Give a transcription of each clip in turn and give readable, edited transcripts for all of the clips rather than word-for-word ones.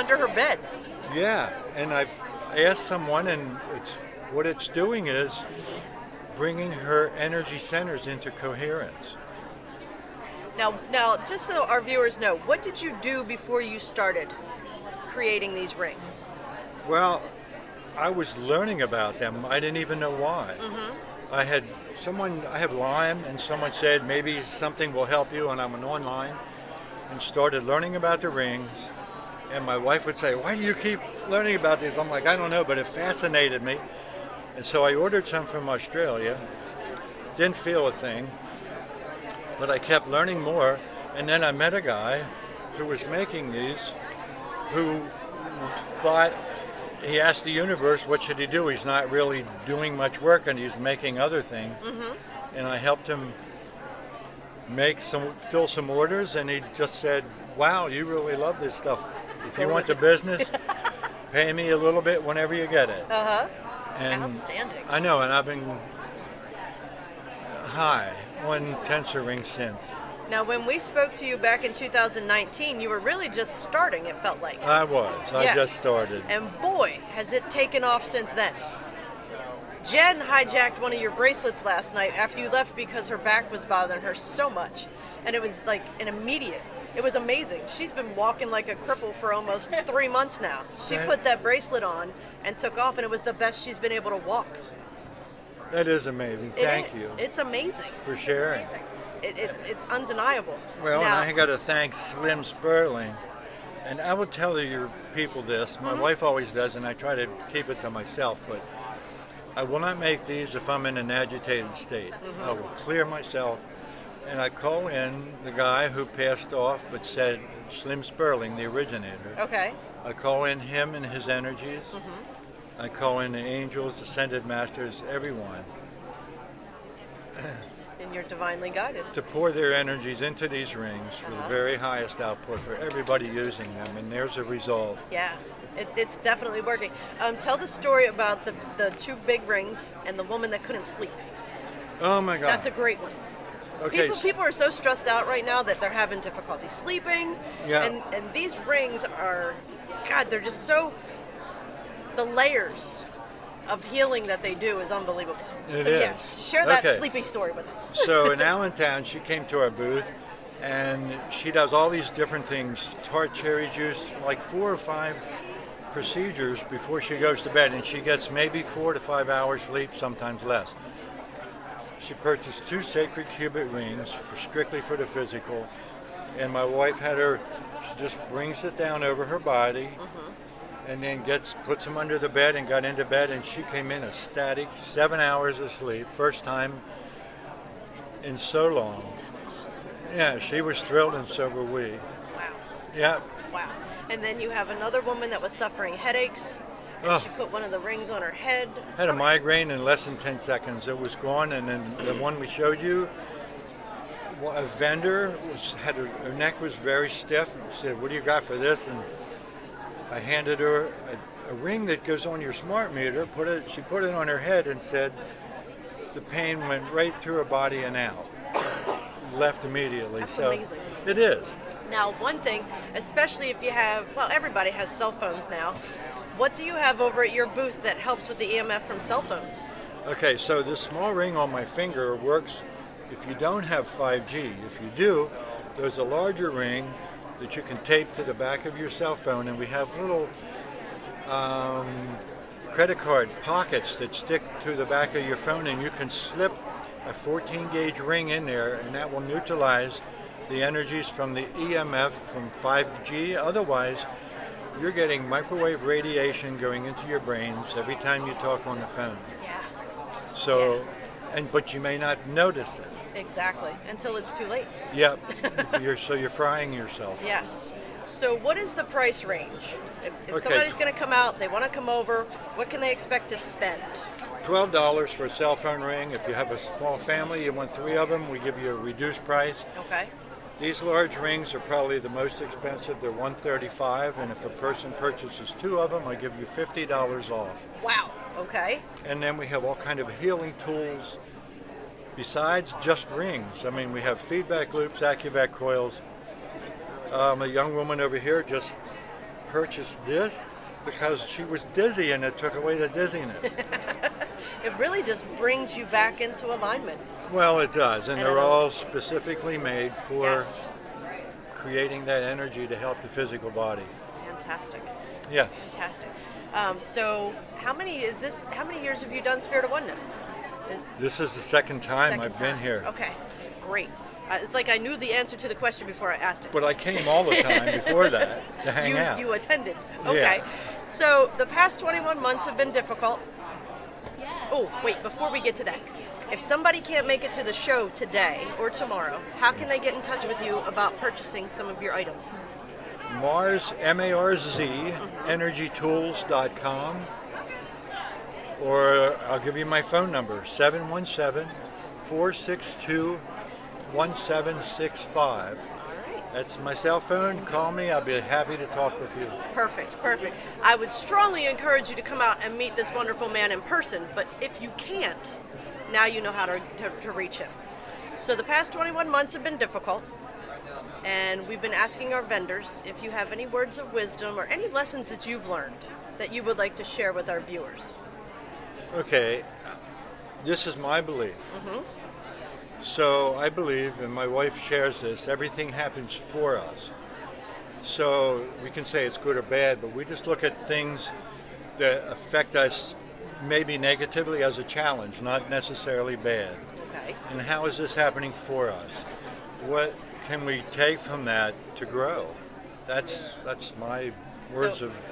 under her bed. Yeah, and I've asked someone, and what it's doing is bringing her energy centers into coherence. Now, just so our viewers know, what did you do before you started creating these rings? Well, I was learning about them. I didn't even know why. I have Lyme, and someone said maybe something will help you, and I went online and started learning about the rings. And my wife would say, "Why do you keep learning about these?" I'm like, "I don't know, but it fascinated me." And so I ordered some from Australia. Didn't feel a thing, but I kept learning more. And then I met a guy who was making these, who thought, he asked the universe, what should he do? He's not really doing much work, and he's making other things. And I helped him fill some orders, and he just said, "Wow, you really love this stuff. If you want the business, pay me a little bit whenever you get it." And outstanding. I know, and I've been high on tensor rings since. Now, when we spoke to you back in 2019, you were really just starting, it felt like. I was. I Yes. just started. And boy, has it taken off since then. Jen hijacked one of your bracelets last night after you left because her back was bothering her so much. And it was like an immediate. It was amazing. She's been walking like a cripple for almost 3 months now. She put that bracelet on and took off, and it was the best she's been able to walk. That is amazing. Thank you It's amazing. for sharing. It's undeniable. Well, now, and I got to thank Slim Sperling. And I will tell your people this. My wife always does, and I try to keep it to myself. But I will not make these if I'm in an agitated state. I will clear myself. And I call in the guy who passed off but said Slim Sperling, the originator. Okay. I call in him and his energies. I call in the angels, ascended masters, everyone, And you're divinely guided. to pour their energies into these rings for the very highest output for everybody using them. And there's a result. Yeah, it's definitely working. Tell the story about the 2 big rings and the woman that couldn't sleep. Oh my God. That's a great one. Okay. People are so stressed out right now that they're having difficulty sleeping. Yeah. And these rings are, God, they're just so, the layers of healing that they do is unbelievable. It so is. yes, share that Okay. sleepy story with us. So in Allentown, she came to our booth, and she does all these different things, tart cherry juice, like 4 or 5 procedures before she goes to bed, and she gets maybe 4 to 5 hours sleep, sometimes less. She purchased 2 sacred cubit rings strictly for the physical, and my wife she just brings it down over her body, and then puts them under the bed and got into bed, and she came in ecstatic, 7 hours of sleep, first time in so long. That's awesome. Yeah, she was thrilled, and so were we. Wow. Yeah. Wow. And then you have another woman that was suffering headaches, and Oh. she put one of the rings on her head. Had a migraine in less than 10 seconds. It was gone, and then the one we showed you, a vendor her neck was very stiff, and said, "What do you got for this?" And I handed her a ring that goes on your smart meter. She put it on her head and said the pain went right through her body and out. Left immediately. That's so amazing. It is. Now, one thing, especially if you have, well, everybody has cell phones now. What do you have over at your booth that helps with the EMF from cell phones? Okay, so this small ring on my finger works if you don't have 5G. If you do, there's a larger ring that you can tape to the back of your cell phone, and we have little credit card pockets that stick to the back of your phone, and you can slip a 14 gauge ring in there, and that will neutralize the energies from the EMF from 5G. Otherwise, you're getting microwave radiation going into your brains every time you talk on the phone. Yeah. So, but you may not notice it. Exactly, until it's too late. Yep. You're frying yourself. Yes. So what is the price range? If Okay. somebody's going to come out, they want to come over, what can they expect to spend? $12 for a cell phone ring. If you have a small family, you want 3 of them, we give you a reduced price. Okay. These large rings are probably the most expensive. They're $135, and if a person purchases 2 of them, I give you $50 off. Wow. Okay. And then we have all kind of healing tools besides just rings. I mean, we have feedback loops, AccuVac coils. A young woman over here just purchased this because she was dizzy and it took away the dizziness. It really just brings you back into alignment. Well, it does, and And they're it'll- all specifically made for Yes. creating that energy to help the physical body. Fantastic. Yes. Fantastic. So how many years have you done Spirit of Oneness? This is the second time Second I've been time. here. Okay, great. It's like I knew the answer to the question before I asked it. But I came all the time before that to hang out. You attended. Okay. Yeah. So the past 21 months have been difficult. Oh, wait, before we get to that. If somebody can't make it to the show today or tomorrow, how can they get in touch with you about purchasing some of your items? Marz, M-A-R-Z, energytools.com. Or I'll give you my phone number, 717-462-1765. All right. That's my cell phone. Call me. I'll be happy to talk with you. Perfect, perfect. I would strongly encourage you to come out and meet this wonderful man in person, but if you can't, now you know how to reach him. So the past 21 months have been difficult, and we've been asking our vendors if you have any words of wisdom or any lessons that you've learned that you would like to share with our viewers. Okay, this is my belief. So I believe, and my wife shares this, everything happens for us. So we can say it's good or bad, but we just look at things that affect us maybe negatively as a challenge, not necessarily bad. Okay. And how is this happening for us? What can we take from that to grow? That's my words So- of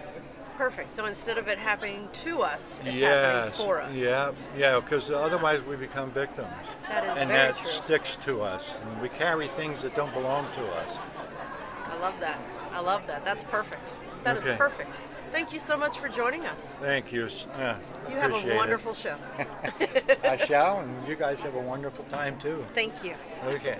Perfect. So instead of it happening to us, it's happening yes, for us. yeah, because otherwise we become victims. That is and very that true. sticks to us. And we carry things that don't belong to us. I love that. I love that. That's perfect. That is Okay. perfect. Thank you so much for joining us. Thank you. You have Appreciate a wonderful show. it. I shall, and you guys have a wonderful time too. Thank you. Okay.